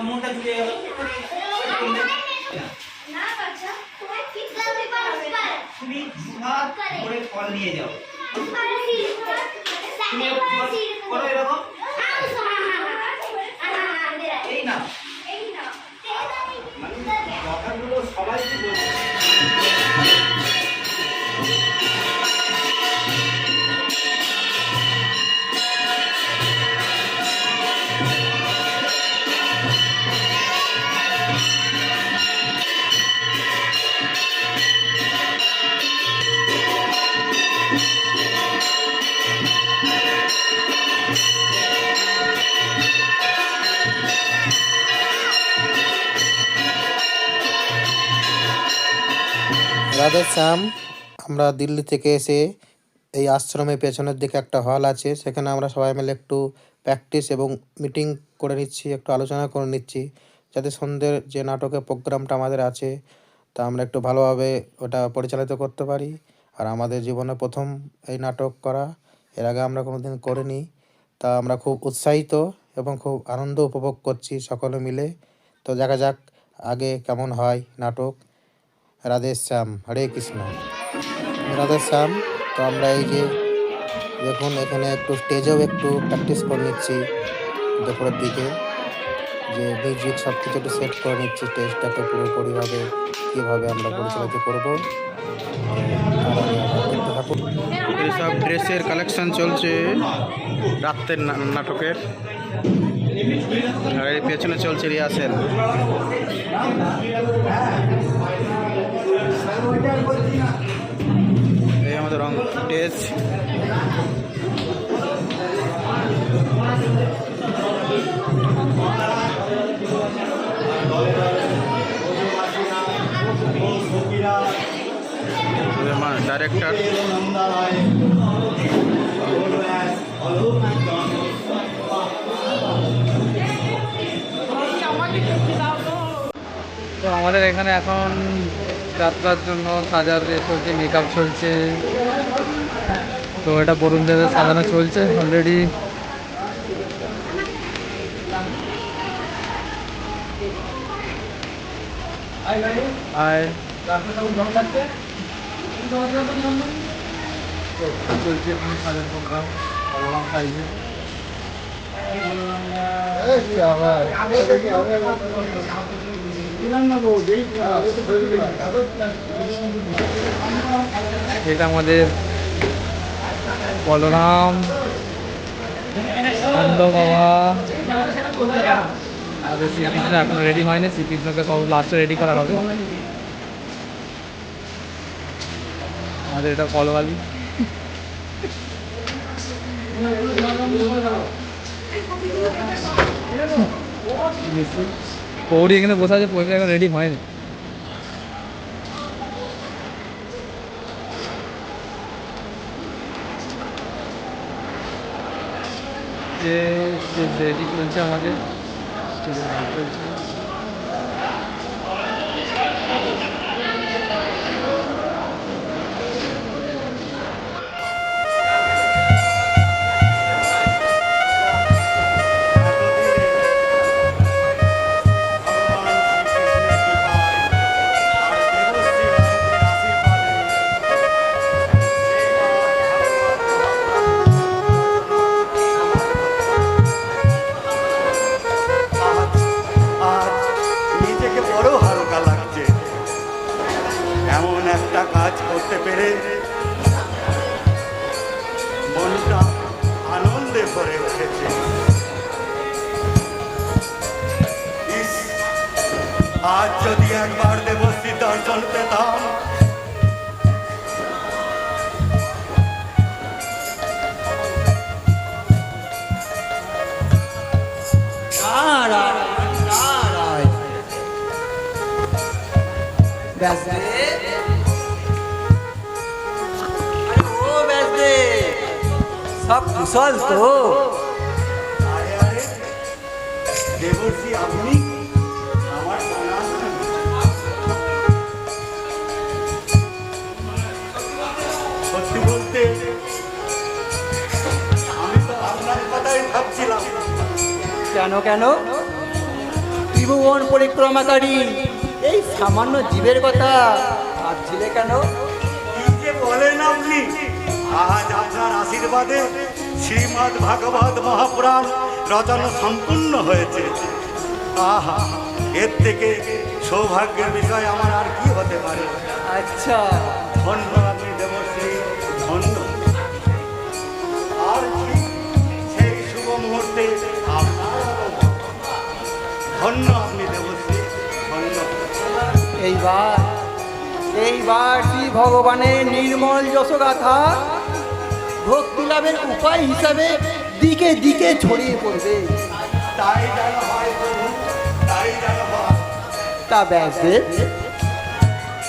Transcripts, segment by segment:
মনটা জুড়ে গেল। তুমি হাত করে ফল নিয়ে যাও, তুমি করো এরকম, এই না মানে কথাগুলো সবাই বলছে। রাধে শ্যাম, আমরা দিল্লি থেকে এসে এই আশ্রমের পেছনের দিকে একটা হল আছে, সেখানে আমরা সবাই মিলে একটু প্র্যাকটিস এবং মিটিং করে নিচ্ছি, একটু আলোচনা করে নিচ্ছি, যাতে সন্ধ্যের যে নাটকের প্রোগ্রামটা আমাদের আছে তা আমরা একটু ভালোভাবে ওটা পরিচালিত করতে পারি। আর আমাদের জীবনে প্রথম এই নাটক করা, এর আগে আমরা কোনোদিন করিনি, তা আমরা খুব উৎসাহিত এবং খুব আনন্দ উপভোগ করছি সকলে মিলে। তো দেখা যাক আগে কেমন হয় নাটক। রাধে শ্যাম, হরে কৃষ্ণ। রাধে শ্যাম। তো আমরা এই যে দেখুন এখানে একটু স্টেজেও একটু প্র্যাকটিস করে নিচ্ছি দুপুরের দিকে, যে মিউজিক সব কিছু একটু সেট করে নিচ্ছি, স্টেজটাকে পুরোপুরিভাবে কীভাবে আমরা পরিচালিত করবো। দেখতে থাকুন। এইসব ড্রেসের কালেকশন চলছে রাত্রের নাটকের, আর এর পেছনে চলছে রিহার্সেল। এই আমাদের রং স্টেজ। ডাইরেক্টর তো আমাদের এখানে এখন যাত্রার জন্য সাজার চলছে, মেকআপ চলছে। তো এটা বরুণ দেবের সাজানো চলছে অলরেডি। চলছে সাজার প্রোগ্রাম সাইজে। এটা আমাদের বলরাম, নন্দ বাবা, আর শ্রীকৃষ্ণ এখনো রেডি হয়নি, শ্রীকৃষ্ণকে সব লাস্টে রেডি করা হবে। আমাদের এটা কলবালি। পৌরি এখানে বসে আছে, পৌরি এখন রেডি হয়নি। যে রেডি চলছে আমাদের, চলছে। মনটা আনন্দে ভরে উঠেছে। আজ যদি একবার দেবশ্রী দর্শন পেতাম, সব কুশল তো? আরে আরে দেবশ্রী, আপনি আমার সত্যি বলতে আমি তো আপনার কথাই ভাবছিলাম। কেন কেন? ত্রিভুবন পরিক্রমাকারী এই সামান্য জীবের কথা ভাবছিলে কেন? কি যে বলেন আপনি! আজ আপনার আশীর্বাদে শ্রীমদ্ ভাগবত মহাপুরাণ রচনা সম্পূর্ণ হয়েছে। আহা, এর থেকে সৌভাগ্যের বিষয় আমার আর কি হতে পারে। আচ্ছা, ধন্য আপনি দেবশ্রী, ধন্য। আর কি সেই শুভ মুহূর্তে আপনার আগমন। ধন্য আপনি দেবশ্রী, ধন্য। এইবার শ্রী ভগবানের নির্মল যশোগাথা ভক্তি লাভের উপায় হিসাবে দিকে দিকে ছড়িয়ে পড়বে। তাই যেন হয় প্রভু, তাই যেন হয়। তা ব্যাসদেব,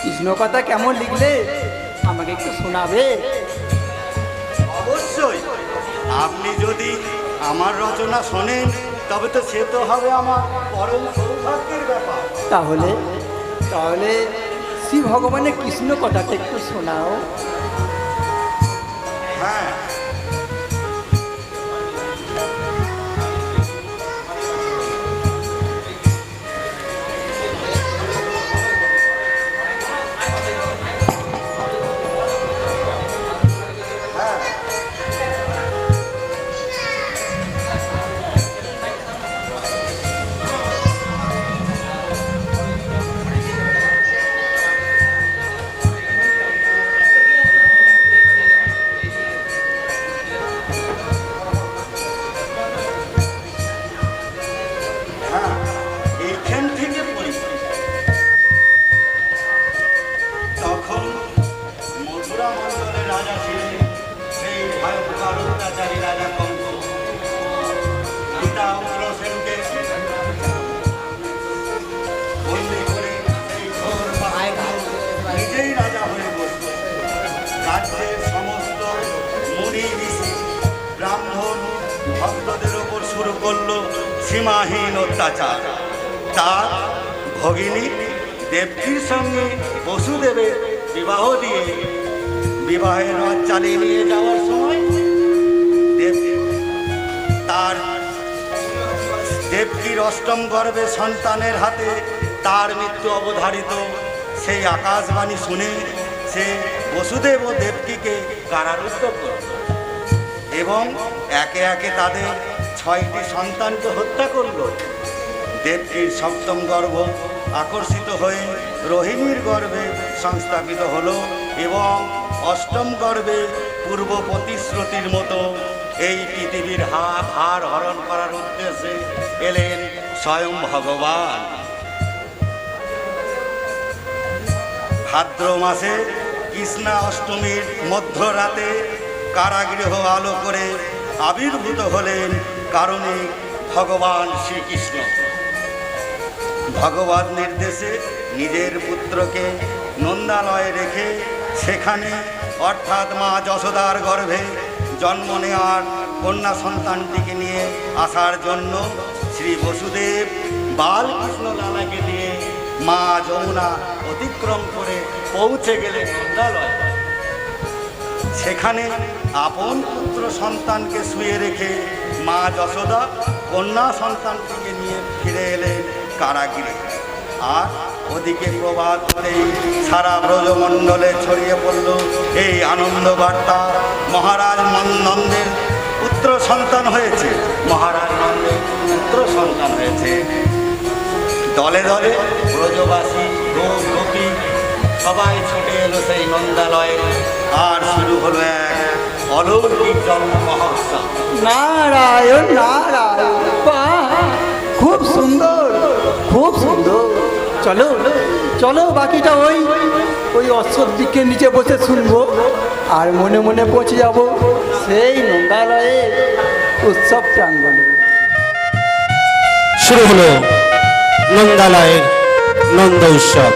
কৃষ্ণ কথা কেমন লিখলে আমাকে একটু শোনাবে? অবশ্যই, আপনি যদি আমার রচনা শোনেন তবে তো সে তো হবে আমার পরম সৌভাগ্যের ব্যাপার। তাহলে তাহলে শ্রী ভগবানের কৃষ্ণ কথাটা একটু শোনাও। হ্যাঁ, এইখান থেকে পড়ি। তখন মথুরা মণ্ডলের রাজা ছিলেন সেই ভয়ঙ্কর অত্যাচারী রাজা কঙ্ক। পিতা উগ্রসেনকে বন্দি করে সেই ঘোর পাহাড়ে নিজেই রাজা হয়ে বসল। রাজ্যের সমস্ত মুনি ঋষি ব্রাহ্মণ ভক্তদের ওপর শুরু করলো সীমাহীন অত্যাচার। তার ভগিনী দেবকীর সঙ্গে বসুদেবের বিবাহ দিয়ে বিবাহের রাত চালিয়ে নিয়ে যাওয়ার সময় দেবকীর অষ্টম গর্ভে সন্তানের হাতে তার মৃত্যু অবধারিত। সেই আকাশবাণী শুনে সে বসুদেব ও দেবকীকে কারারুদ্ধ করল এবং একে একে তাদের 6টি সন্তানকে হত্যা করল। দেবকীর সপ্তম গর্ভ আকর্ষিত হয়ে রোহিণীর গর্ভে সংস্থাপিত হলো এবং অষ্টম গর্ভে পূর্ব প্রতিশ্রুতির মতো এই পৃথিবীর ভার হরণ করার উদ্দেশ্যে এলেন স্বয়ং ভগবান। ভাদ্র মাসে কৃষ্ণা অষ্টমীর মধ্যরাতে কারাগৃহ আলো করে আবির্ভূত হলেন কারণিক ভগবান শ্রীকৃষ্ণ। ভগবত নির্দেশে নিজের পুত্রকে নন্দালয়ে রেখে সেখানে অর্থাৎ মা যশোদার গর্ভে জন্ম নেওয়ার কন্যা সন্তানটিকে নিয়ে আসার জন্য শ্রী বসুদেব বালকৃষ্ণ লালাকে দিয়ে মা যমুনা অতিক্রম করে পৌঁছে গেলেন নন্দালয়। সেখানে আপন পুত্র সন্তানকে শুয়ে রেখে মা যশোদা কন্যা সন্তানটিকে নিয়ে ফিরে এলেন কারাগৃহে। আর ওদিকে প্রবাদ করে সারা ব্রজমণ্ডলে ছড়িয়ে পড়ল এই আনন্দ বার্তা, মহারাজ নন্দের পুত্র সন্তান হয়েছে, মহারাজ নন্দের পুত্র সন্তান হয়েছে। দলে দলে ব্রজবাসী গোপ গোপী সবাই ছুটে এলো সেই নন্দালয়ে। আর শুরু হলো এক অলৌকিক জন্ম মহোৎসব। নারায়ণ নারায়ণ, বাহ, খুব সুন্দর, খুব সুন্দর। চলো চলো, বাকিটা ওই অশ্বদিকের নিচে বসে শুনবো আর মনে মনে পৌঁছে যাব সেই নন্দালয়ে উৎসব প্রাঙ্গণে। শুরু হলো নন্দালয়ের নন্দ উৎসব।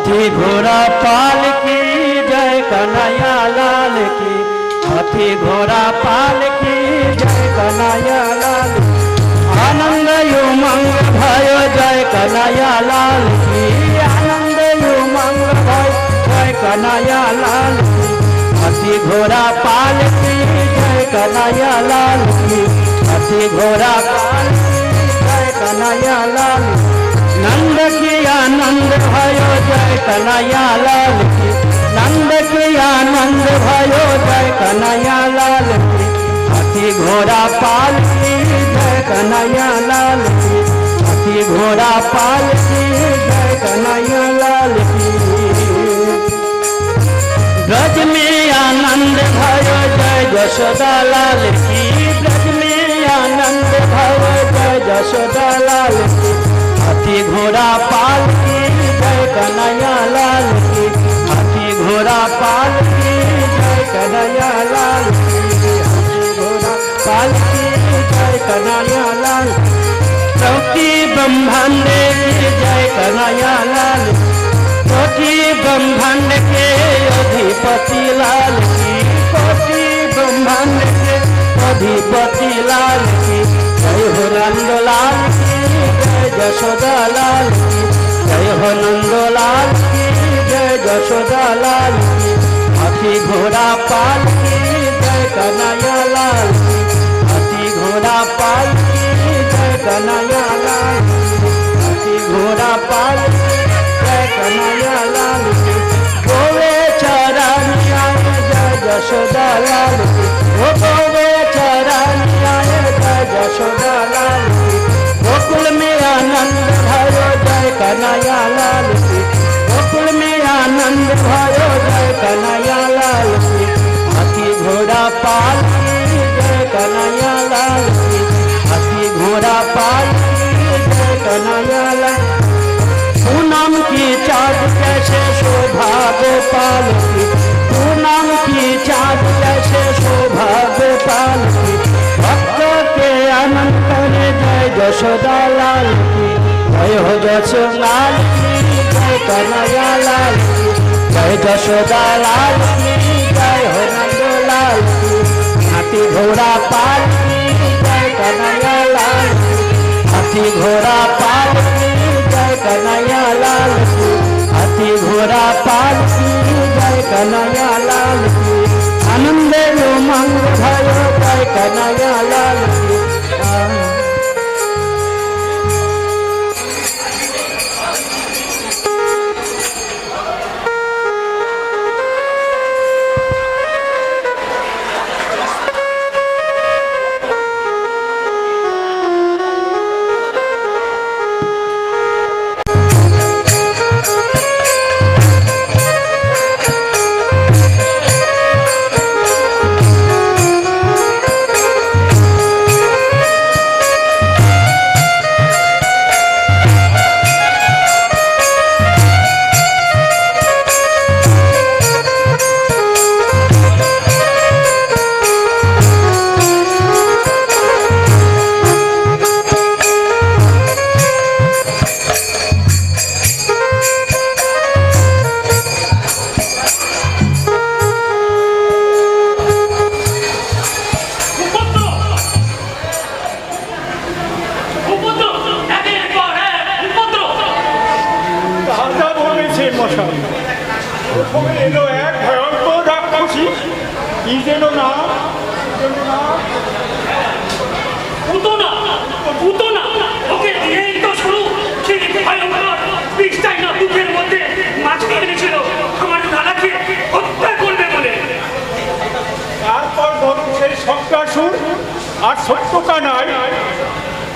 हाथी घोड़ा पालकी जय कन्हैया लाल की, हाथी घोड़ा पालकी जय कन्हैया लाल की। आनंद उमंग भयो जय कन्हैया लाल की, आनंद उमंग भयो जय कन्हैया लाल की। हाथी घोड़ा पालकी जय कन्हैया लाल की, हाथी घोड़ा पालकी जय कन्हैया लाल की। नंद की आनंद भयो जय कन्हैया लाल की, नंद की आनंद भयो जय कन्हैया लाल की। हाथी घोड़ा पालकी जय कन्हैया लाल की, हाथी घोड़ा पालकी जय कन्हैया लाल की। ब्रज में आनंद भयो जय यशोदा लाल की, ब्रज में आनंद भयो जय यशोदा लाल की। हाथी घोड़ा पालकी जय कन्हैया लाल की, हाथी घोड़ा पालकी जय कन्हैया लाल की, हाथी घोड़ा पालकी जय कन्हैया लाल। चौकी ब्रह्मांड की जय कन्हैया लाल, कोटि ब्रह्मांड के अधिपति लाल की, कोटि ब्रह्मांड के अधिपति लाल की। जय हो नंद लाल की, जय यशोदा लाल की, जय हो नंद लाल की, जय यशोदा लाल की। हाथी घोड़ा पालकी जय कन्हैया लाल की, हाथी घोड़ा पालकी जय कन्हैया लाल की, हाथी घोड़ा पालकी जय कन्हैया लाल की। गोवे चरनिया जय यशोदा लाल की, ओ गोवे चरनिया जय यशोदा लाल की। गोकुल में आनंद भयो जय कन्हैया लाल की, गोकुल में आनंद भयो जय कन्हैया लाल की। हाथी घोड़ा पालकी जय कन्हैया लाल की, हाथी घोड़ा पालकी जय कन्हैया लाल। पूनम की चाँद जैसे शोभा गोपाल की, पूनम की चाँद जैसे शोभा गोपाल की। भक्तों के आनंद करे जय यशोदा लाल की, जय हो यशोदा लाल की, जय कन्हैया लाल की, जय यशोदा लाल की, जय हो नंद लाल की। हाथी घोड़ा पालकी जय कन्हैया लाल की, हाथी घोड़ा पालकी जय कन्हैया लाल की, हाथी घोड़ा पालकी जय कन्हैया लाल की। आनंद उमंग भयो जय कन्हैया लाल की। প্রথমে এলো এক ভয়ঙ্কর রাক্ষসী, কি যেন নাম, পুতনা, পুতনা, ওকে দিয়েই তো শুরু। কি ভয়ঙ্কর বিষটাই না বুকের মধ্যে মাছিয়ে এনেছিল আমার দাদাকে হত্যা করবে বলে। তারপর ধরুন সেই শক্তাসুর আর সত্যটা নাই,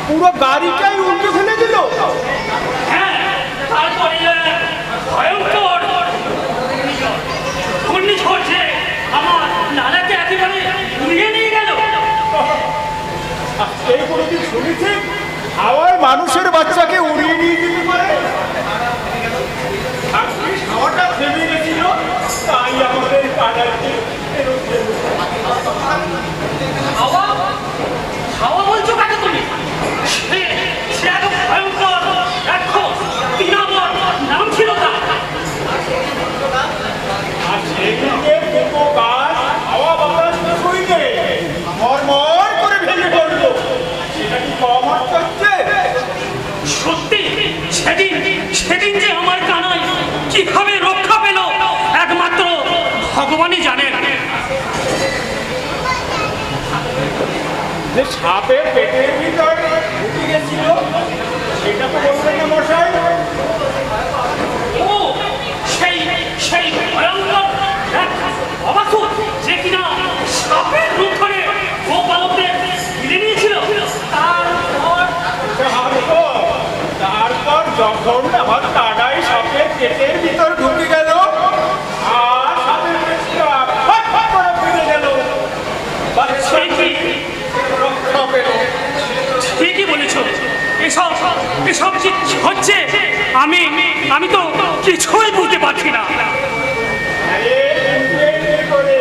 পুরো গাড়িটাই উল্টে ফেলে দিল। হ্যাঁ, তারপরে ভয়ঙ্কর ঘূর্ণিঝড় যে আমার দাদাকে একেবারে উড়িয়ে নিয়ে গেল। এই কোনোদিন শুনেছেন হাওয়ায় মানুষের বাচ্চাকে উড়িয়ে নিয়ে যেতে পারে? হাওয়াটা থেমে গেছিল, তাই আমাদের পাড়াতে হাওয়া, হাওয়া বলছো কাকে তুমি? সে এত ভয়ঙ্কর রাক্ষস, তিনাবর নাম ছিল তার। ভগবানই জানেন। যে সাপের পেটের ভিতর ঢুকে গেছিল সেটা তো বলবেন না মশাই? ও সেই সেই ভয়ঙ্কর এক অবাসুর যে কিনা সাপের রূপ ধরে গোপালকদের ঘিরে নিয়েছিল। তারপর যখন আমার দাদাই সাপের পেটের ভিতর ঢুকে গেল আর সাপের পেটটা ফট ফট করে ফিরে গেল, রক্ষা পেল। ঠিকই বলেছ। এসব এসব কি হচ্ছে আমি আমি তো কিছুই বুঝতে পারছি না। আরে কি করে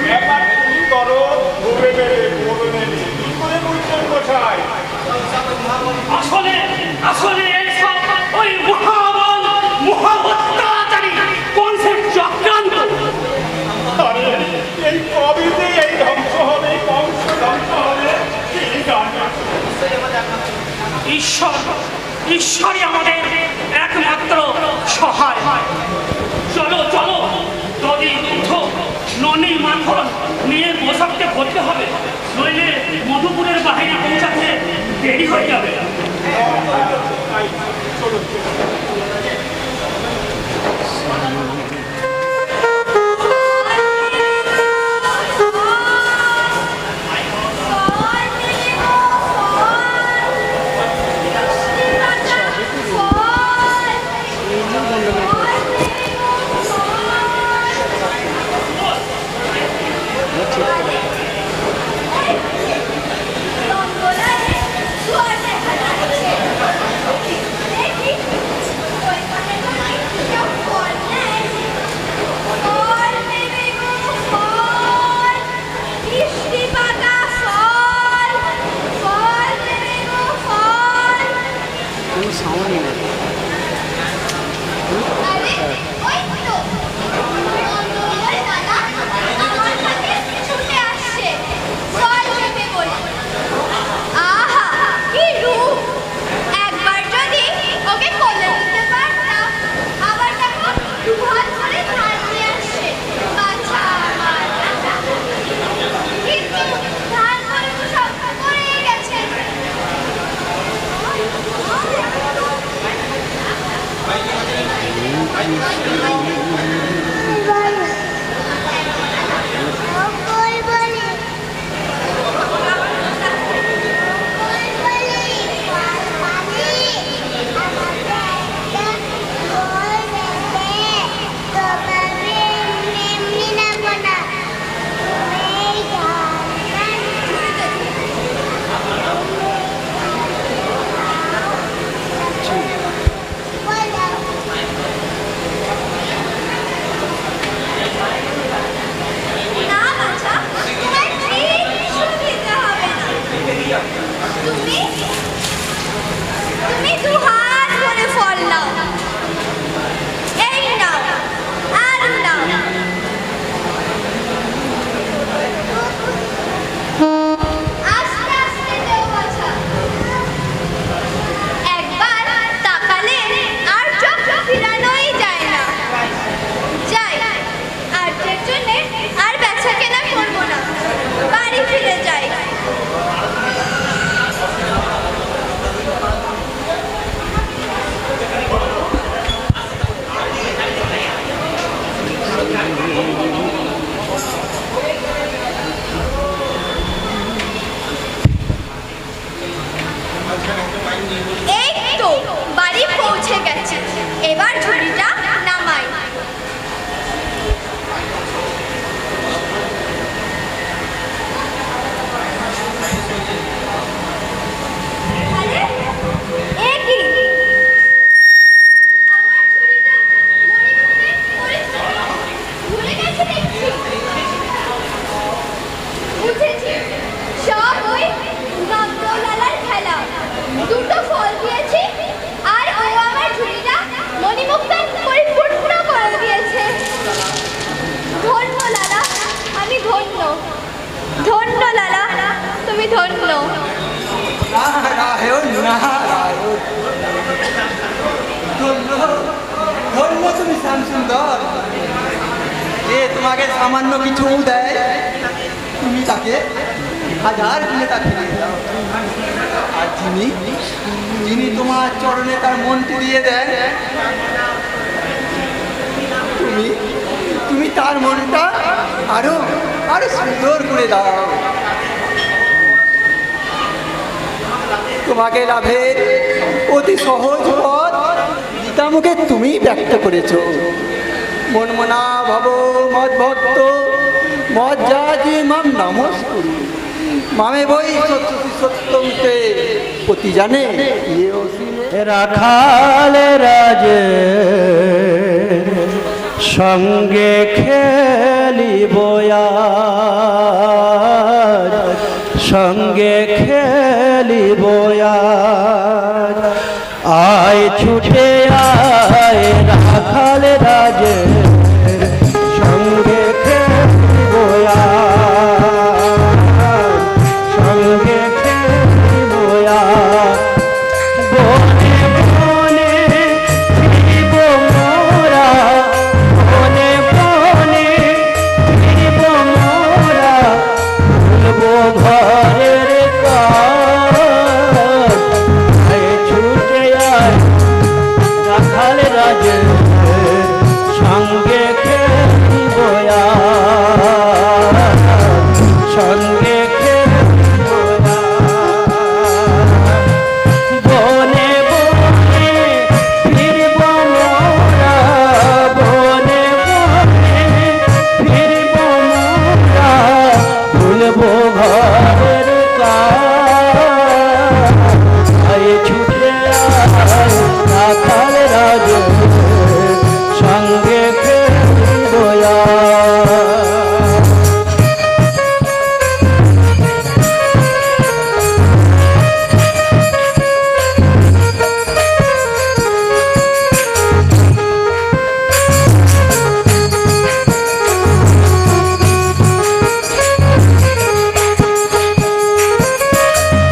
ব্যাপার কি করো ঘুরে বেড়ে বলবে কি করে বুঝছেন মশাই? আসলে আসলে এসব ওই মহাবল মহাহত্যাচারী কনসেপ্ট চক্রান্ত। আরে এই কবিতে এই ধ্বংস হবে, বংশ ধ্বংস হবে কি জানে? ঈশ্বরই আমাদের একমাত্র সহায়। চলো চলো, যদি ননি মাখন নিয়ে পোশাককে ভরতে হবে, নইলে মধুপুরের বাহিরে পৌঁছাতে দেরি হয়ে যাবে। ধন্য ধন্য তুমি শ্যাম সুন্দর। এ তোমাকে সামান্য কিছু দেয়, তুমি তাকে হাজার গুণে তা ফিরিয়ে দাও। আর যিনি তোমার চরণে তার মনটি দিয়ে দেন, তুমি তার মনটা আরো আরো সুন্দর করে দাও। তোমাকে লাভের অতি সহজ পথ গীতামুখে তুমি ব্যক্ত করেছ। মনমনা ভব মদ ভক্ত মদ জাতি মাম নমস্কুরু মামে বই সত্যম তে পতি জানে রাখাল রাজে সঙ্গে খেলিব আজ, সঙ্গে খেলিব আজ। আয় ছুটে আয় রাখাল রাজে সঙ্গে খেলিব আজ, সঙ্গে খেলিব আজ। বনে বনে ফিরিব মোরা, বনে বনে ফিরিব মোরা, ভুলবো ঘরের কাজ। ছুটে আয় রাখাল রাজে সঙ্গে খেলিব আজ, সঙ্গে খেলিব আজ। বনে বনে ফিরব মোরা, বনে বনে ফিরব মোরা, ভুলব ঘরের কাজ। ছুটে আয় রাখাল রাজে সঙ্গে খেলিব আজ।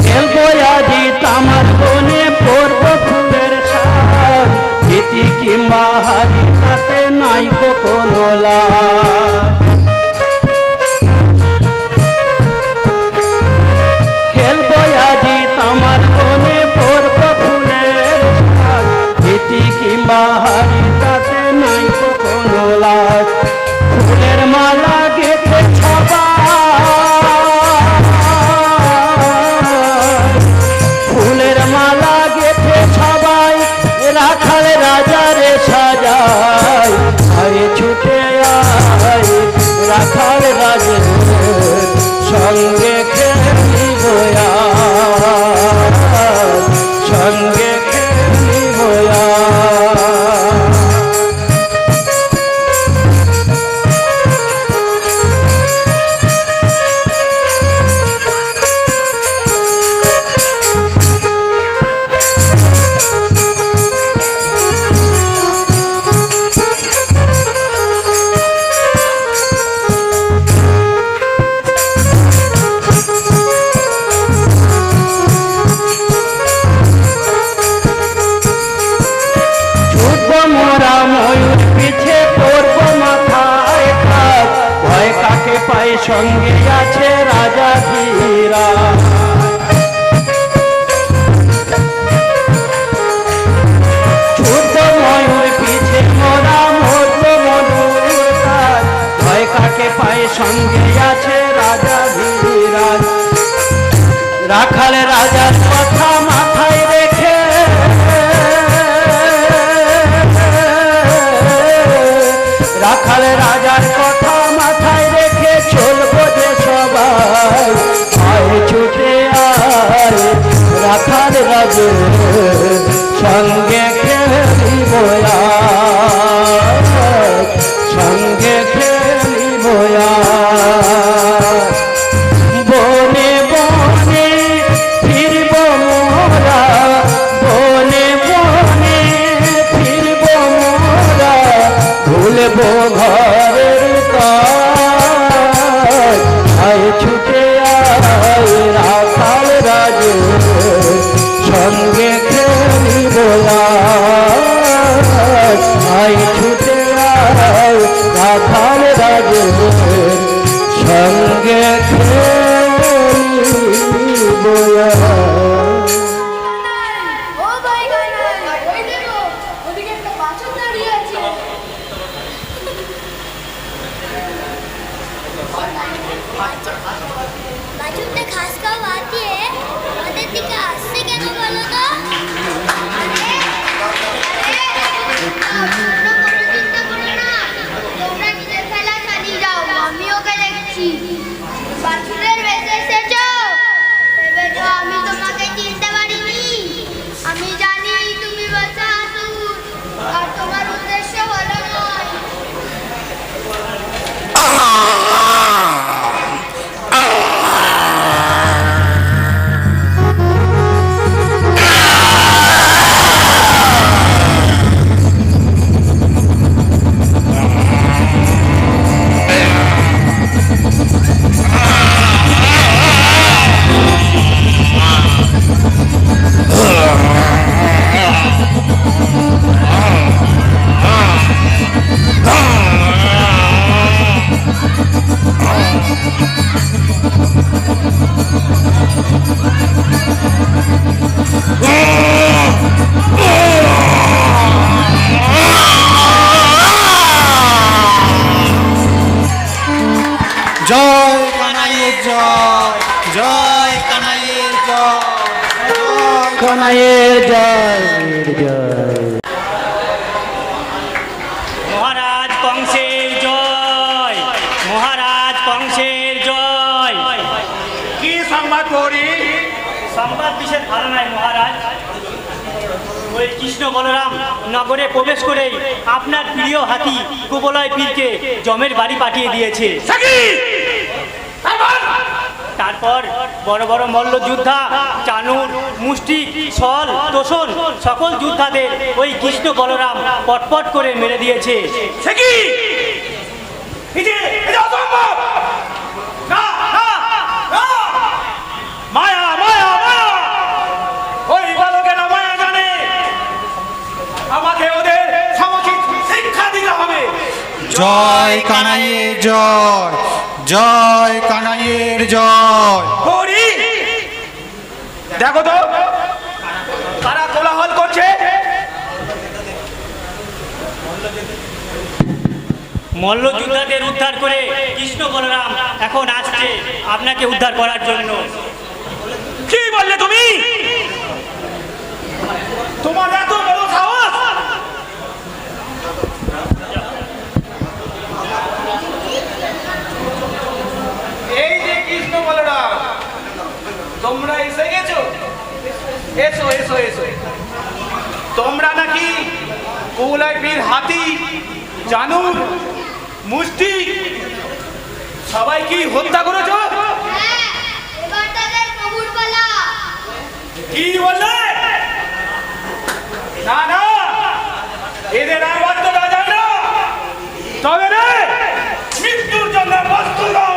খেলবো আজি তামার বনে, পড়ব ফুলের সাজ, ভীতি কিংবা হারি তাতে নাই কোনো লাজ। খেলবো আজি তামার বনে, পড়ব ফুলের সাজ, ভীতি কিংবা হারি তাতে নাই কোনো লাজ। ফুলের মালা গেঁথে ফুলের মালা গেঁথে সবাই রাখাল রাজারে সাজায়। আয় ছুটে আয় রাখাল রাজে সঙ্গে খেলিব আজ, সঙ্গে খেলিব আজ। ছুটবো মোরা ময়ূর পিছে, পড়বো মাথায় কাজ, ভয় কাকে পায় সঙ্গে আছে রাজা ধীরাজ। ছুটবো ময়ূর পিছে মোরা, মরবো মধুর কাজ, ভয় কাকে পায় সঙ্গে আছে রাজা ধীরাজ। রাখাল রাজার কথা মাথায় রেখে, রাখাল রাজার কথা মাথায় রেখে চলবো যে সবাই। আয় ছুটে আয় রাখাল রাজে সঙ্গে খেলিব আজ, সঙ্গে খেলিব আজ। বনে বনে ফিরব মোরা, বনে বনে ফিরব মোরা, ভুলব ঘরের কাজ। আয় ছুটে আয় রাখাল রাজে সঙ্গে খেলিব আজ। আয় ছুটে আয় রাখাল রাজে এসেছি। বাছুরের বেশে এসেছো? ভেবেছো আমি তোমাকে চিনতে পারিনি? আমি জানি তুমি বলছো আসুর, আর তোমার উদ্দেশ্য হলো নয়। জয় কানাইয়ের জয়, জয় কানাইয়ের জয়, কানাইয়ের জয় জয়। মহারাজ কংসের জয়, মহারাজ কংসের জয়। কি সংবাদ পড়ি? সংবাদ বিশেষ ভালো নয় মহারাজ। ওই কৃষ্ণ বলরাম নগরে প্রবেশ করেই আপনার প্রিয় হাতি কুবলয় পীরকে জমের বাড়ি পাঠিয়ে দিয়েছে। তারপর বড় বড় মল্ল যোদ্ধা চানুর, মুষ্টিক, শল, তোষণ সকল যোদ্ধাদের ওই কৃষ্ণ বলরাম পটপট করে মেরে দিয়েছে। মায়া মায়া মায়া, ওই বালকেরা মায়া জানে। আমাকে ওদের সমুচিত শিক্ষা দিতে হবে। জয় কানাইয়ের জয়, জয় কানাইয়ের জয়। হরি, দেখো তো কারা কোলাহল করছে। মল্ল যোদ্ধাদের উদ্ধার করে কৃষ্ণ বলরাম এখন আসছে আপনাকে উদ্ধার করার জন্য। কি বললে তুমি? তোমার এত বড় সাহস! এই যে কৃষ্ণ বলরাম, তোমরা এসে গেছো? এসো এসো এসো। তোমরা নাকি কুবলয় পীর হাতি, জানুর, মুষ্টি সবাই কি হত্যা করেছো? হ্যাঁ, এবার তাদের প্রভুর পালা। কি বললে? না না, এদের আর বাধ্য করা যায় না। তবে রে, মৃত্যুর জন্য বস্তু দাও।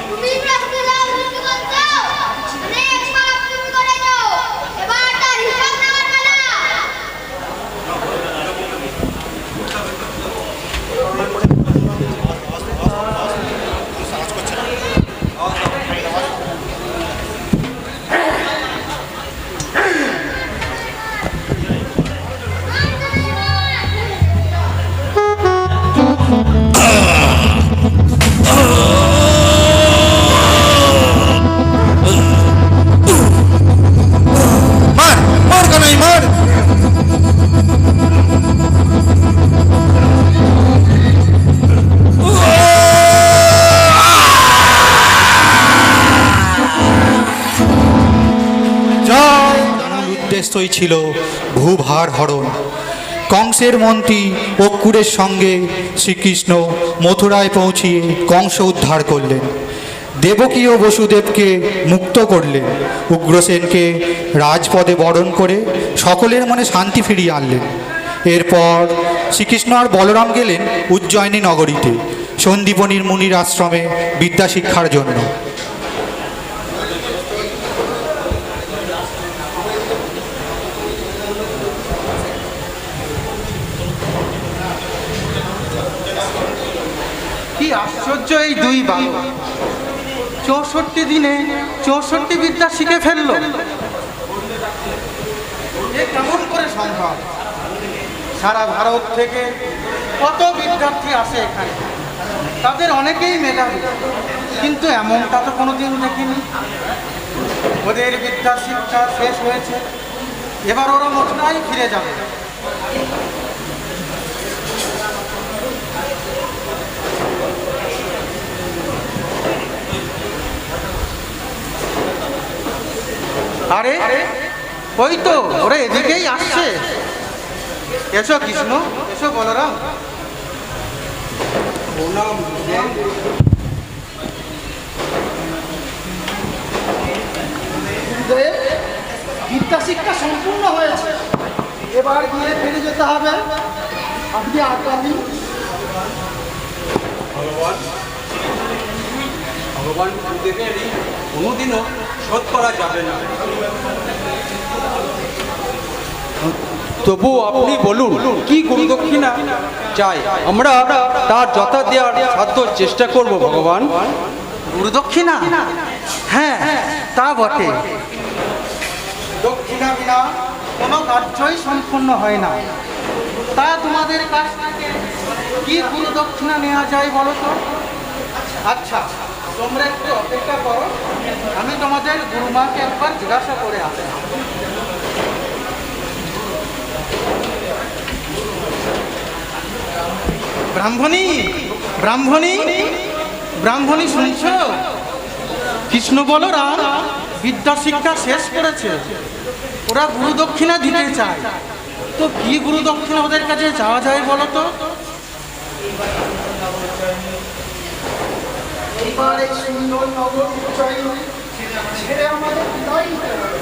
তুমি প্রশ্ন দাও, মৃত্যু করছো। অনেক পাপ তুমি করেছো, এবার তার হিসাব নেওয়ার পালা। মার মার কানাই মার। জয় কানাইয়ের উদ্দেশ্যই ছিল ভূভার হরণ। কংসের মন্ত্রী অক্রূরের সঙ্গে শ্রীকৃষ্ণ মথুরায় পৌঁছিয়ে কংস উদ্ধার করলেন। দেবকী ও বসুদেবকে মুক্ত করলেন। উগ্রসেনকে রাজপদে বরণ করে সকলের মনে শান্তি ফিরিয়ে আনলেন। এরপর শ্রীকৃষ্ণ আর বলরাম গেলেন উজ্জয়িনী নগরীতে সন্দীপনীর মুনির আশ্রমে বিদ্যা শিক্ষার জন্য। কি আশ্চর্য এই দুই বালক! 64 দিনে 64 বিদ্যা শিখে ফেললো। এ কেমন করে সম্ভব? সারা ভারত থেকে কত বিদ্যার্থী আসে এখানে, তাদের অনেকেই মেধাবী, কিন্তু এমনটা তো কোনোদিন দেখিনি। ওদের বিদ্যা শিক্ষা শেষ হয়েছে, এবার ওরা মথুরায় ফিরে যাবে। আরে ওই তো ওরা এদিকেই আসছে। এসো কৃষ্ণ, এসো বলরাম। বিদ্যা শিক্ষা সম্পূর্ণ হয়েছে, এবার গিয়ে ফিরে যেতে হবে। আপনি আগামী ভগবান গুরুদেবের কোনোদিনও শোধ করা যাবে না। তবু আপনি বলুন কি গুরুদক্ষিণা চাই, আমরা তার যথা দেওয়ার সাধ্য চেষ্টা করব ভগবান। গুরুদক্ষিণা? হ্যাঁ, তা বটে। দক্ষিণা বিনা কোনো কার্যই সম্পূর্ণ হয় না। তা তোমাদের কাছ থেকে কি গুরুদক্ষিণা নেওয়া যায় বলো তো? আচ্ছা, তোমরা একটু অপেক্ষা করো, আমি তোমাদের গুরুমাকে একবার জিজ্ঞাসা করে আসি। ব্রাহ্মণী, ব্রাহ্মণী, ব্রাহ্মণী শুনছো? কৃষ্ণ বলরাম বিদ্যা শিক্ষা শেষ করেছে, ওরা গুরুদক্ষিণা দিতে চায়। তো কি গুরুদক্ষিণা ওদের কাছে যাওয়া যায় বলো তো? এবার এই সুন্দর নগর উচ্চারণ ছেড়ে আমাদের বিদায় হতে হবে।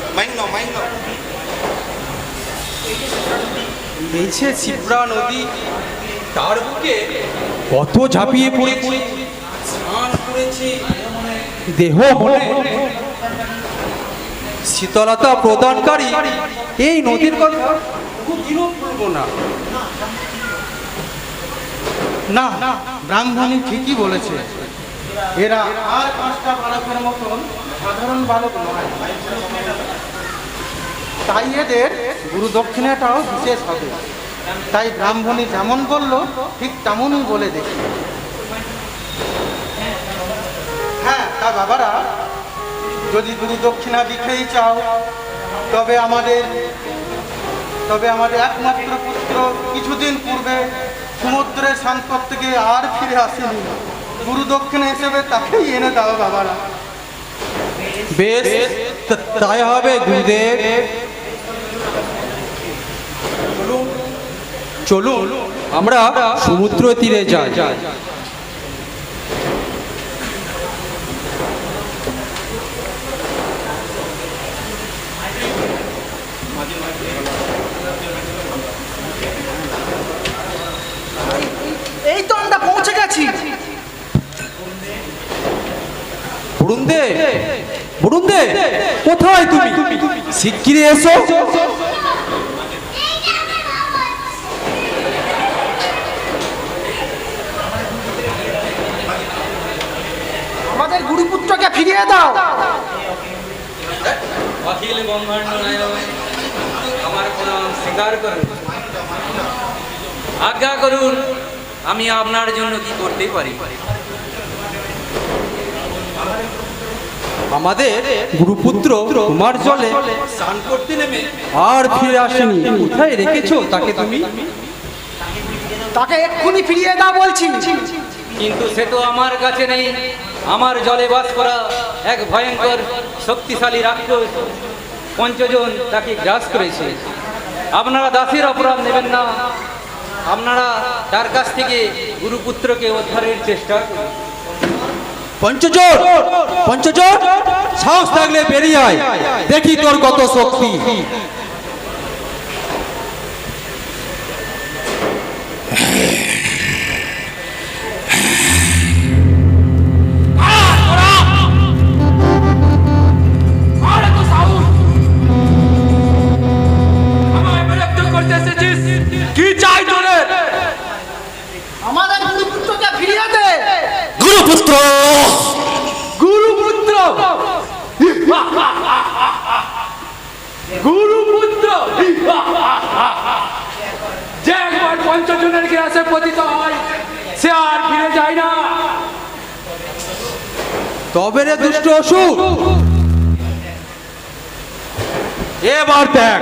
এই যে শিপ্রা নদী, তার বুকে কত ঝাঁপিয়ে পড়েছি, স্নান করেছি, দেহ মনে শীতলতা প্রদানকারী এই নদীর কথা কোনদিনও ভুলবো না। না, ব্রাহ্মণী ঠিকই বলেছে, এরা আর 5টা বালকের মতন সাধারণ বালক নয়। তাই এদের গুরুদক্ষিণাটাও বিশেষ হবে। তাই ব্রাহ্মণী যেমন বলল ঠিক তেমনই বলে দেখি। হ্যাঁ, তা বাবারা, যদি গুরুদক্ষিণা দিতেই চাও তবে আমাদের একমাত্র পুত্র কিছুদিন পূর্বে সমুদ্রের সান্তর থেকে আর ফিরে আসেনি। গুরুদক্ষিণা হিসেবে তাকেই এনে দাও বাবারা। বেশ, তাই হবে গুরুদেব। চলুন আমরা সমুদ্র তীরে যাই। এই তো আমরা পৌঁছে গেছি। বরুণদেব, কোথায় তুমি? শিগগিরই এসো। আমাদের গুরুপুত্রকে ফিরিয়ে দাও। অখিল ব্রহ্মাণ্ড নায়ক, আমার প্রণাম স্বীকার করুন। আজ্ঞা করুন, আমি আপনার জন্য কি করতে পারি? আমাদের গুরুপুত্র তোমার জলে স্নান করতে নেমে আর ফিরে আসেনি, কোথায় রেখেছো তাকে তুমি? তাকে এক্ষুনি ফিরিয়ে দাও বলছি। কিন্তু সে তো আমার কাছে নেই। আমার জলে বাস করা এক ভয়ঙ্কর শক্তিশালী রাক্ষস পঞ্চজন তাকে গ্রাস করেছে। আপনারা দাসের অপরাধ নেবেন না, আপনারা তার কাছ থেকে গুরুপুত্রকে উদ্ধারের চেষ্টা করুন। পঞ্চজন, সাহস থাকলে বেরিয়ে আয়, দেখি তোর কত শক্তি। কি চাই তোদের? আমাদের গুরুপুত্রকে ফিরিয়ে দে। গুরুপুত্র যে একবার পঞ্চজনের গ্রাসে পতিত হয় সে আর ফিরে যায় না। তবে রে দুষ্ট অসুর, এবার দেখ।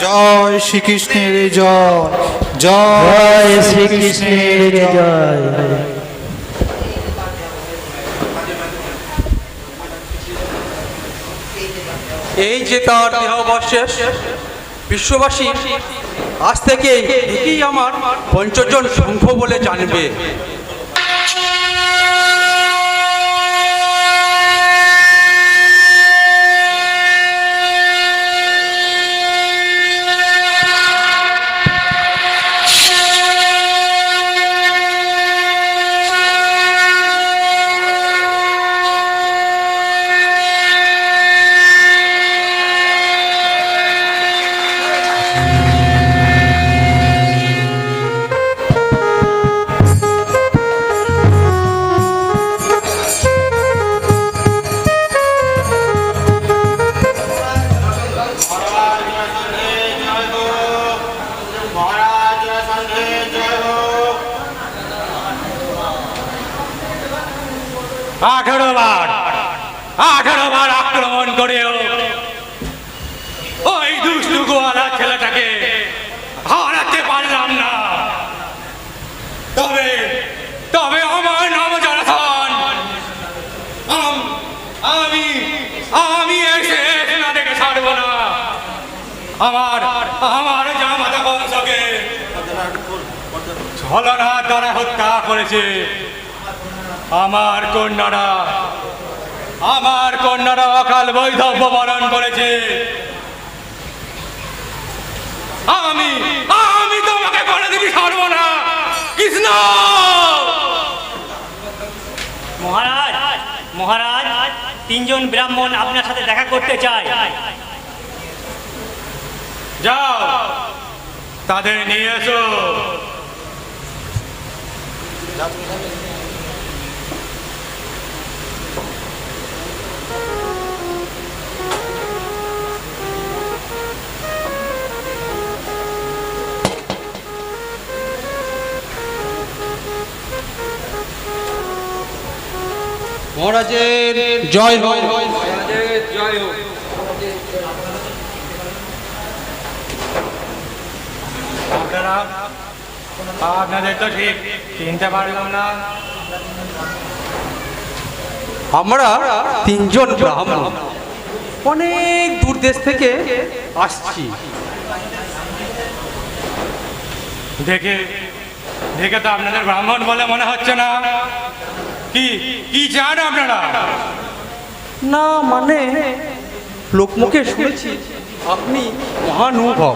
জয় শ্রীকৃষ্ণের জয়, জয় শ্রীকৃষ্ণের জয়। এই যে তার দেহাবশেষ, বিশ্ববাসী আজ থেকে একেই আমার পঞ্চজন শঙ্খ বলে জানবে। আঠারো বার আক্রমণ করেও ওই দুষ্টু গোয়ালা ছেলেটাকে হারাতে পারলাম না। তবে তবে আমার নাম জনাথন। আমি আমি এসে না দেখে ছাড়বো না। আমার আমার জামাতা বংশকে ছলনার দ্বারা হত্যা করেছে। আমার কন্যারা অকাল বৈধব্য বরণ করেছে। আমি আমি তোমাকে কোনোদিনই ছাড়বো না কৃষ্ণ। মহারাজ মহারাজ, তিনজন ব্রাহ্মণ আপনার সাথে দেখা করতে চায়। যাও তাদের নিয়ে এসো। মহারাজের জয় হোক, মহারাজের জয় হোক। আপনাদের তো ঠিক চিনতে পারলাম না। আমরা তিনজন ব্রাহ্মণ অনেক দূর দেশ থেকে আসছি। দেখে দেখে তো আপনাদের ব্রাহ্মণ বলে মনে হচ্ছে না। কি কি চান আপনারা? না মানে লোকমুখে শুনেছি আপনি মহানুভব,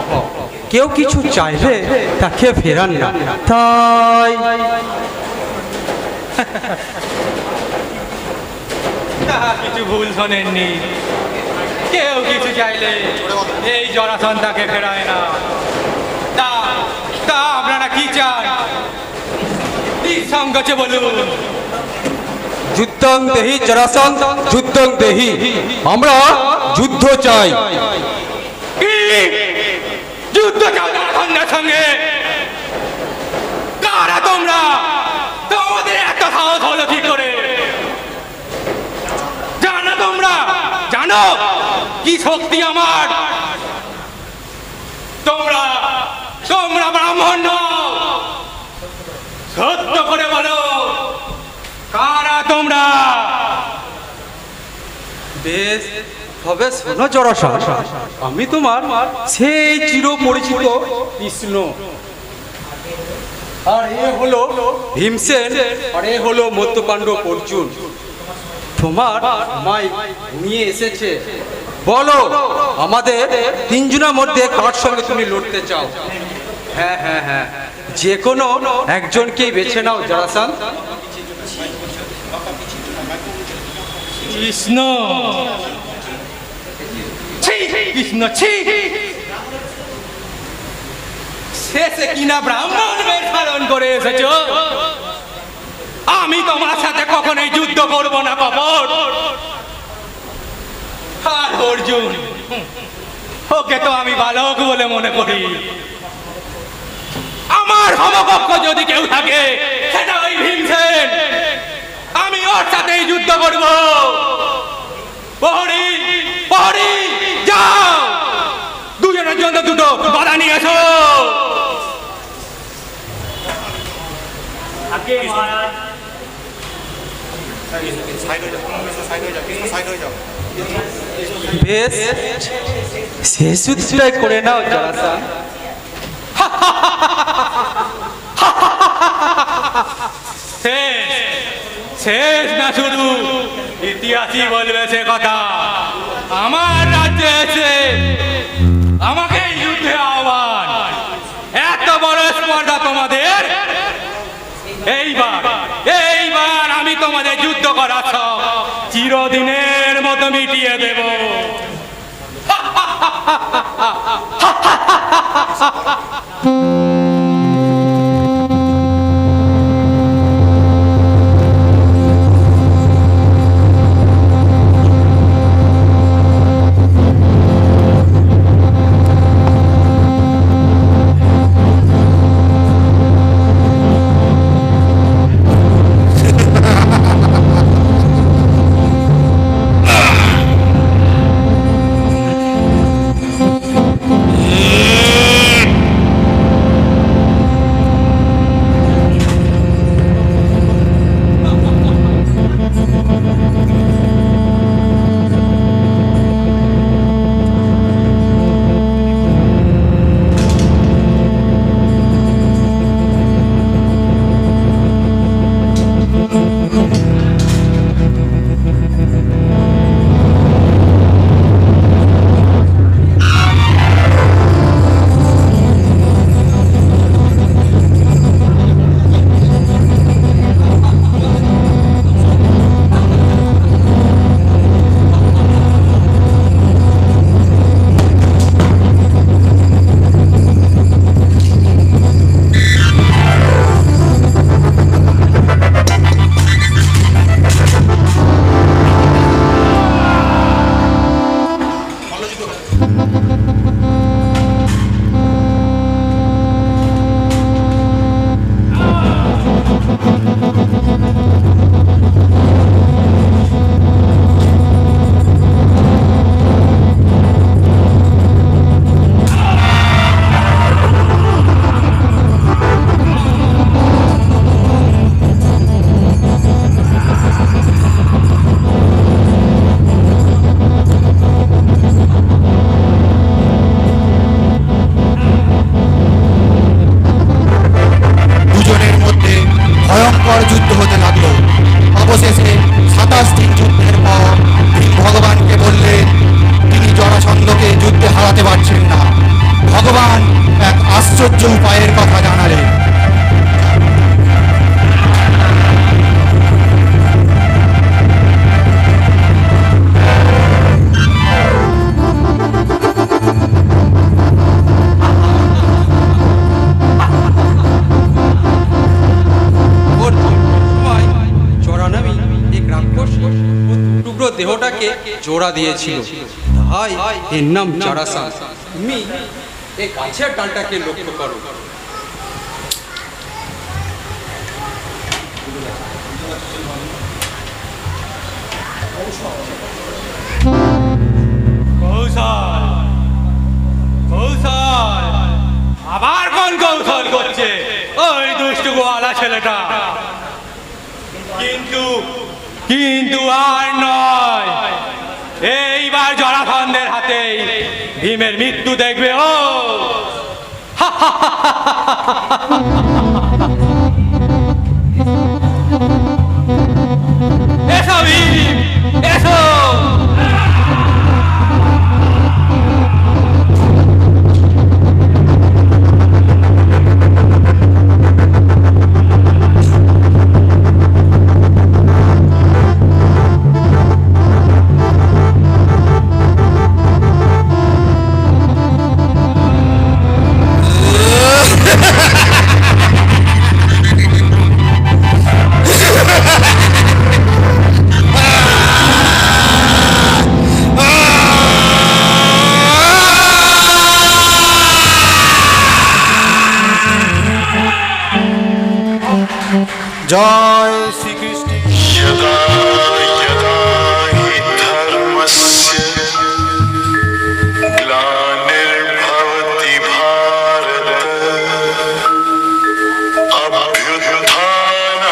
কেউ কিছু চাইলে তাকে ফেরান না, তাই কিছু ভুল শোনেননি। কেউ কিছু চাইলে এই জরাসন তাকে ফেরায় না। তা তা আপনারা কি চান সংকোচে বলুন। যুদ্ধং দেহি জরাসন, যুদ্ধং দেহি। আমরা যুদ্ধ চাই। কি যুদ্ধ চাও জরাসন্ধের সঙ্গে? কারা তোমরা? তোমাদের এত সাহস হলো কি করে? জানো তোমরা, জানো কি শক্তি আমার? তোমরা তোমরা ব্রাহ্মণ নও। সত্য করে বলো, কারা তোমরা? বেশ, তবে শোনো জরাসন, আমি তোমার সেই চির পরিচিত কৃষ্ণ, আর এ হলো ভীমসেন, আর এ হলো মধ্যপাণ্ডব অর্জুন। তোমার মাই নিয়ে এসেছে। বলো আমাদের তিনজনের মধ্যে কার সঙ্গে তুমি লড়তে চাও? হ্যাঁ হ্যাঁ হ্যাঁ, যে কোনো একজনকেই বেছে নাও জরাসন। কৃষ্ণ, কৃষ্ণ শেষে কিনা ব্রাহ্মণ বেশ পালন করে এসেছ। আমি তোমার সাথে কখনোই যুদ্ধ করব না কপট। আর অর্জুন, ওকে তো আমি বালক বলে মনে করি। আমার সমকক্ষ যদি কেউ থাকে সেটা ওই ভীমসেন। আমি ওর সাথেই যুদ্ধ করব। প্রহরী, প্রহরী, যাও। ওকে মহারাজ। বেশ, শেষ যুদ্ধটাই করে নাও জরাসান। শেষ না শুধু ইতিহাসই বলবে সে কথা। আমার রাজ্যে এসে আমাকে যুদ্ধে আহ্বান, এত বড় স্পর্ধা তোমাদের। এইবার আমি তোমাদের যুদ্ধ করার সব চিরদিনের মতো মিটিয়ে দেব। দেহটাকে জোড়া দিয়েছিল, তাই এর নাম জরাসান। তুমি এই গাছের ডালটাকে লক্ষ্য করো। আবার কোন কৌশল করছে ওই দুষ্টু গোয়ালা ছেলেটা? কিন্তু আর নয়, এইবার জরাসন্ধের হাতে ভীমের মৃত্যু দেখবে ও। এসো ভীম, এসো। জয় শ্রীকৃষ্ণ। यदा यदा हि धर्मस्य ग्लानिर्भवति भारत अभ्युत्थानाय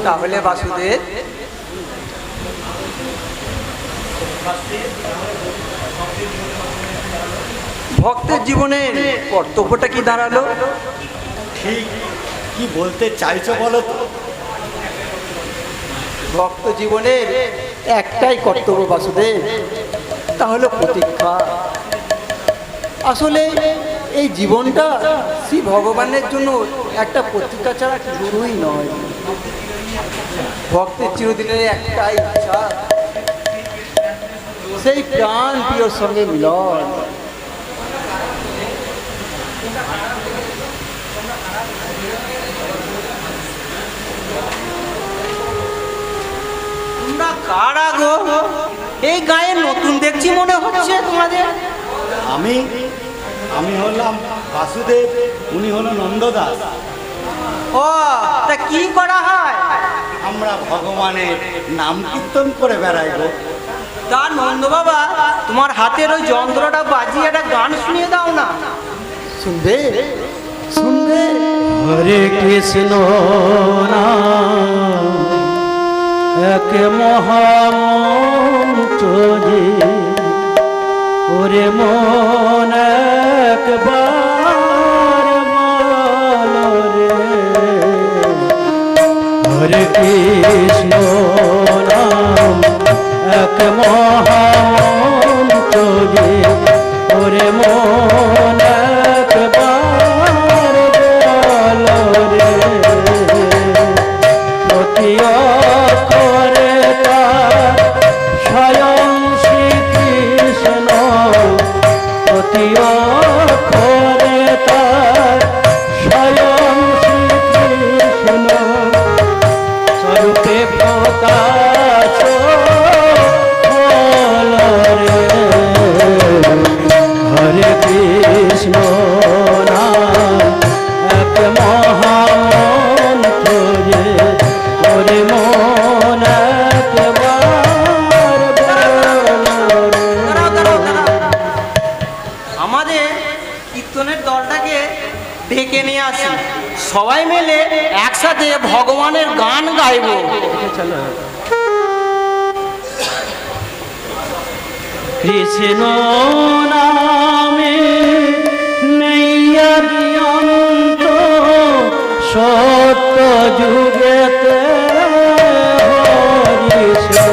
তাহলে বাসুদেব ভক্তের জীবনের কর্তব্যটা কি দাঁড়ালো? ঠিক কি বলতে চাইছো বলো তো? ভক্ত জীবনের একটাই কর্তব্য বাসুদেব, তা হলো প্রতীক্ষা। আসলে এই জীবনটা শ্রী ভগবানের জন্য একটা প্রতীক্ষা ছাড়া কিছুই নয়। ভক্তের চিরদিনের একটাই ইচ্ছা, সেই প্রাণ প্রিয়র সঙ্গে মিলন। তোমরা কারা গো? এই গায়ে নতুন দেখছি মনে হচ্ছে তোমাদের। আমি হলাম বাসুদেব, উনি হলো নন্দদাস। ও, তা কি করা হয়? আমরা ভগবানের নাম কীর্তন করে বেড়াই গো। তা নন্দ বাবা, তোমার হাতের ওই যন্ত্রটা বাজিয়ে একটা গান শুনিয়ে দাও না। শুনবে শুনবে? হরে কৃষ্ণ নাম এক মহামন্ত্র যে, ওরে মন একবার বলো রে। হরে কৃষ্ণ নাম এক মহামন্ত্র যে, ওরে মন একবার বলো রে। প্রতি অক্ষরে তার স্বয়ং শ্রীকৃষ্ণ, প্রতি অক্ষরে তার স্বয়ং শ্রীকৃষ্ণ, স্বরূপে প্রকাশ হলো রে। হরে কৃষ্ণ নাম এক মহামন্ত্র যে, ওরে মন একবার বলো রে। আমাদের কীর্তনের দলটাকে ডেকে নিয়ে আসি, সবাই মিলে একসাথে ভগবানের গান গাইবো। কৃষ্ণ নামে নেইয়াদি অন্ত, সত্য যুগেতে হরিষে।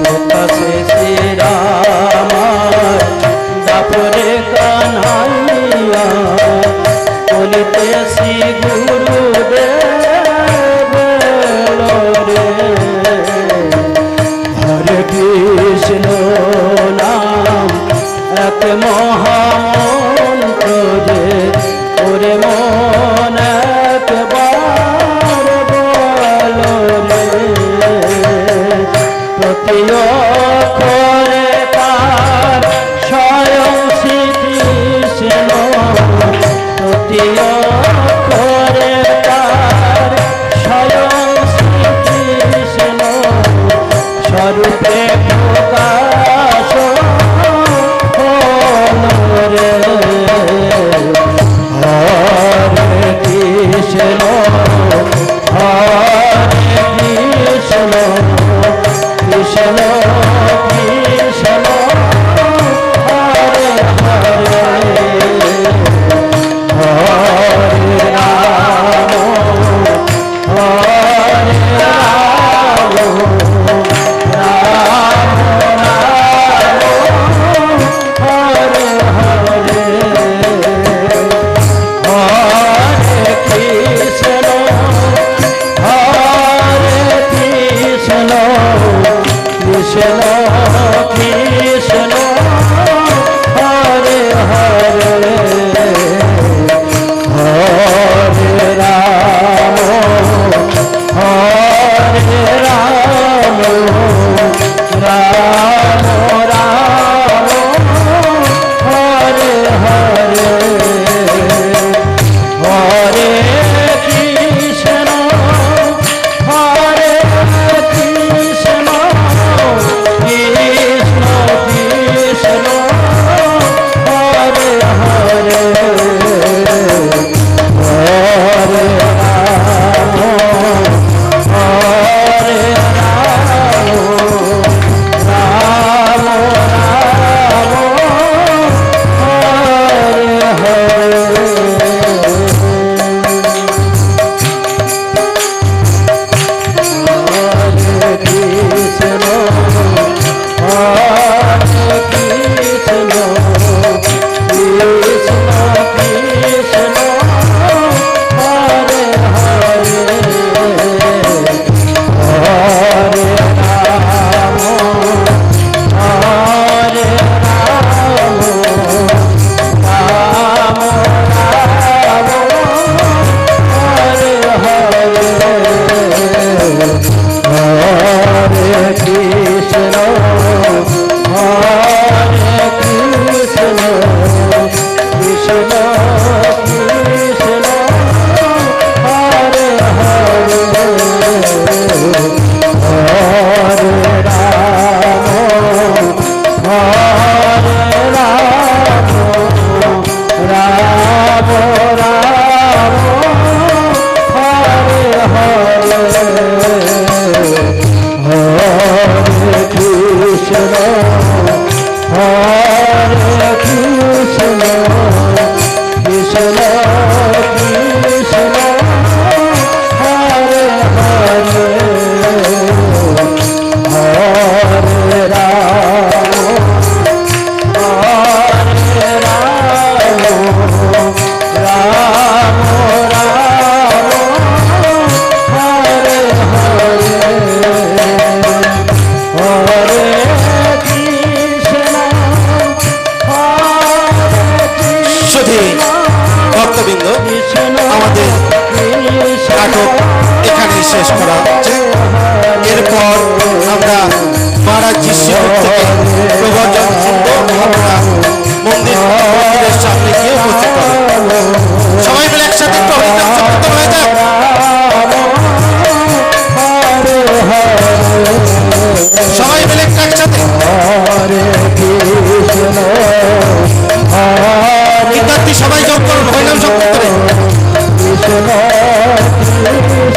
প্রকাশে শ্রীরাম দাপরে কানাইয়া, বলিতে শ্রী গুরুদেব রে। হরে কৃষ্ণ নাম এক মহামন্ত্র যে, ওরে মন একবার বলো রে। প্রতি অক্ষরে তার স্বয়ং শ্রীকৃষ্ণ, প্রতি অক্ষরে তার স্বয়ং শ্রীকৃষ্ণ, স্বরূপে প্রকাশ হলো রে। হরে কৃষ্ণ হরে কৃষ্ণ, কৃষ্ণ কৃষ্ণ হরে হরে, হরে রাম হরে রাম, রাম রাম হরে হরে। হরে কৃষ্ণ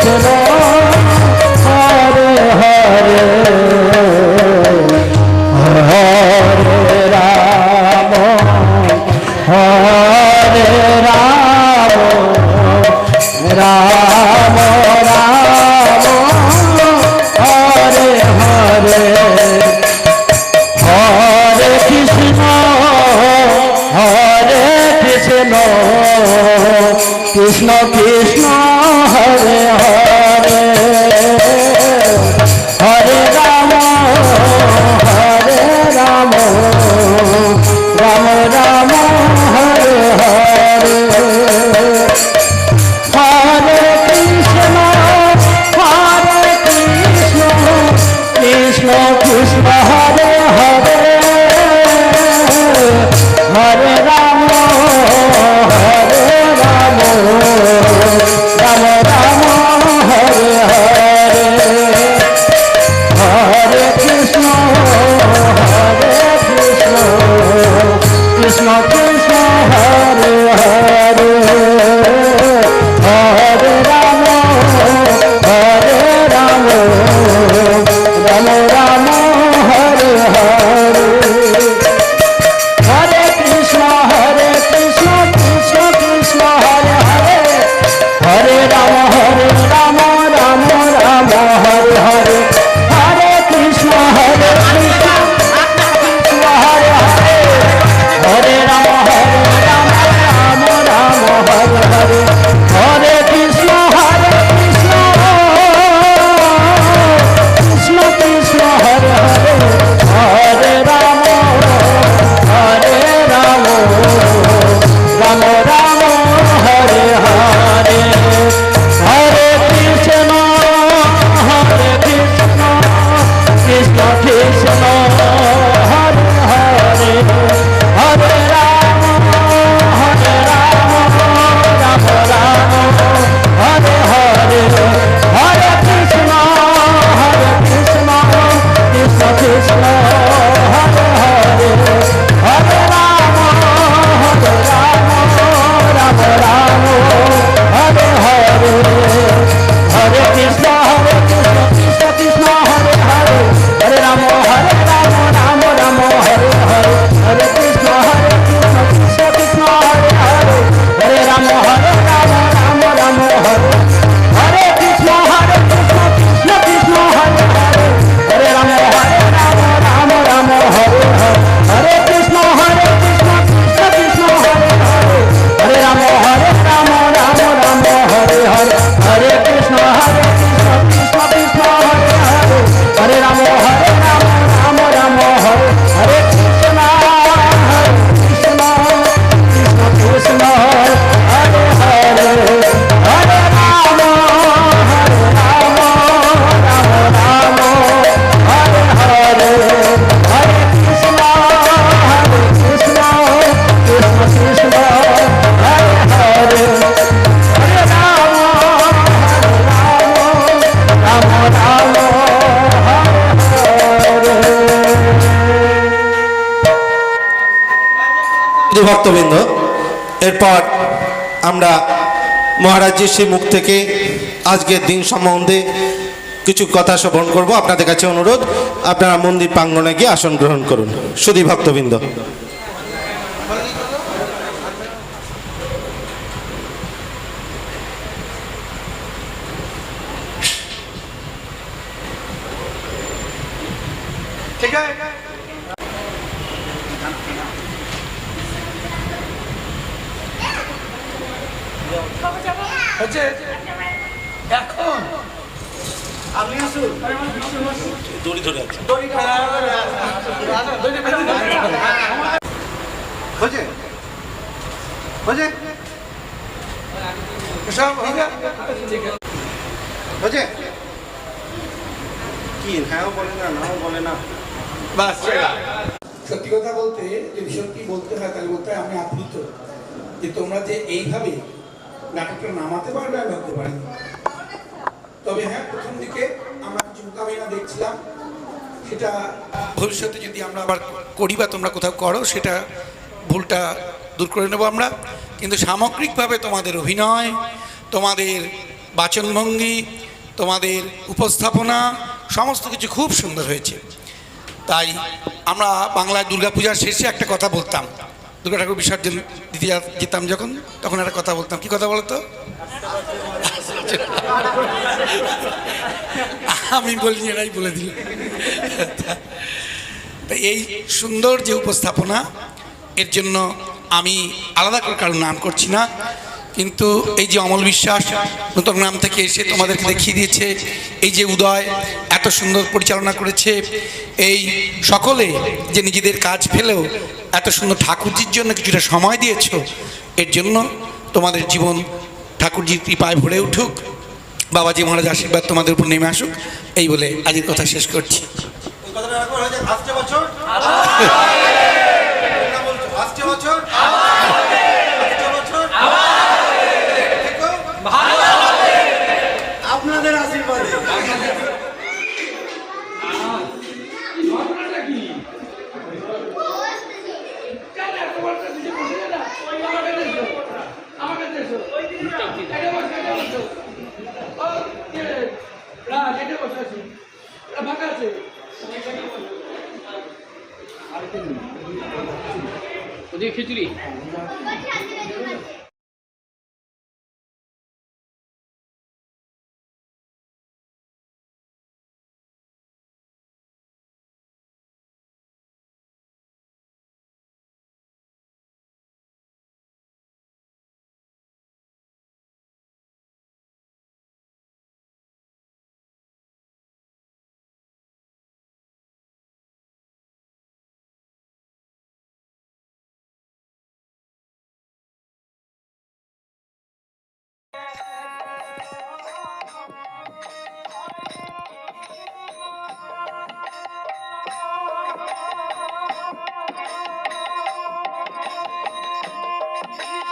কৃষ্ণ হরে হরে হরে রাম হরে রাম রাম রাম হরে হরে হরে কৃষ্ণ কৃষ্ণ কৃষ্ণ হরে হরে হরে রাম রাম রাম হরে হরে হরে কৃষ্ণ কৃষ্ণ কৃষ্ণ হরে হরে হরে রাম রাম রাম হরে হরে হরে কৃষ্ণ কৃষ্ণ কৃষ্ণ হরে হরে হরে রাম রাম রাম হরে হরে হরে কৃষ্ণ কৃষ্ণ কৃষ্ণ হরে হরে হরে রাম রাম রাম হরে হরে হরে কৃষ্ণ হরে হরে হরে রাম রাম রাম হরে হরে হরে কৃষ্ণ কৃষ্ণ কৃষ্ণ হরে হরে হরে রাম রাম রাম হরে হরে হরে কৃষ্ণ কৃষ্ণ কৃষ্ণ হরে হরে হরে রাম রাম রাম হরে হরে হরে কৃষ্ণ কৃষ্ণ কৃষ্ণ হরে হরে হরে রাম রাম হরে হরে হরে কৃষ্ণ কৃষ্ণ কৃষ্ণ হরে হরে হরে রাম রাম হরে হরে হরে কৃষ্ণ কৃষ্ণ কৃষ্ণ হরে হরে হরে রাম রাম হরে হরে কৃষ্ণ কৃষ্ণ কৃষ্ণ হরে হরে হরে রাম রাম হরে হরে হরে কৃষ্ণ কৃষ্ণ কৃষ্ণ হরে হরে হরে রাম রাম হরে হরে হরে কৃষ্ণ কৃষ্ণ কৃষ্ণ হরে হরে হরে রাম রাম হরে হরে কৃষ্ণ কৃষ্ণ কৃষ্ণ হরে হরে হরে রাম রাম হরে হরে হরে কৃষ্ণ কৃষ্ণ কৃষ্ণ হরে হরে হরে রাম রাম ভক্তবৃন্দ, এরপর আমরা মহারাজজির সেই মুখ থেকে আজকের দিন সম্বন্ধে কিছু কথা শ্রবণ করব। আপনাদের কাছে অনুরোধ, আপনারা মন্দির প্রাঙ্গণে গিয়ে আসন গ্রহণ করুন। সুধী ভক্তবৃন্দ, ঠিক আছে হচ্ছে এখন আপনি আসুন দড়ি ধরে আছে। হচ্ছে হচ্ছে সব হচ্ছে কি হ্যাঁ বলে না, নাও বলে না, বাস সত্যি কথা বলতে, যদি সত্যি বলতে হয় তাহলে বলতে হয় আমি আপ্লুত যে তোমরা যে এইভাবে নাটকটা নামাতে পারবে আমি ভাবতে পারিনি। তবে হ্যাঁ, প্রথম দিকে আমরা কিছু মোকাবিলা দেখছিলাম, সেটা ভবিষ্যতে যদি আমরা আবার করি বা তোমরা কোথাও করো সেটা ভুলটা দূর করে নেবো আমরা। কিন্তু সামগ্রিকভাবে তোমাদের অভিনয়, তোমাদের বাচনভঙ্গি, তোমাদের উপস্থাপনা সমস্ত কিছু খুব সুন্দর হয়েছে। তাই আমরা বাংলায় দুর্গাপূজার শেষে একটা কথা বলতাম, দুর্গা ঠাকুর বিসর্জন দিতে যেতাম যখন, তখন একটা কথা বলতাম। কি কথা বলতো? আমি বলিনি, এরাই বলে দিল। এই সুন্দর যে উপস্থাপনা, এর জন্য আমি আলাদা করে কারণ নাম করছি না, কিন্তু এই যে অমল বিশ্বাস নতুন গ্রাম থেকে এসে তোমাদেরকে দেখিয়ে দিয়েছে, এই যে উদয় এত সুন্দর পরিচালনা করেছে, এই সকলে যে নিজেদের কাজ ফেলেও এত সুন্দর ঠাকুরজির জন্য কিছুটা সময় দিয়েছো, এর জন্য তোমাদের জীবন ঠাকুরজির কৃপায় ভরে উঠুক, বাবাজি মহারাজ আশীর্বাদ তোমাদের উপর নেমে আসুক, এই বলে আজকের কথা শেষ করছি। আপনাদের আশীর্বাদে। খিচুড়ি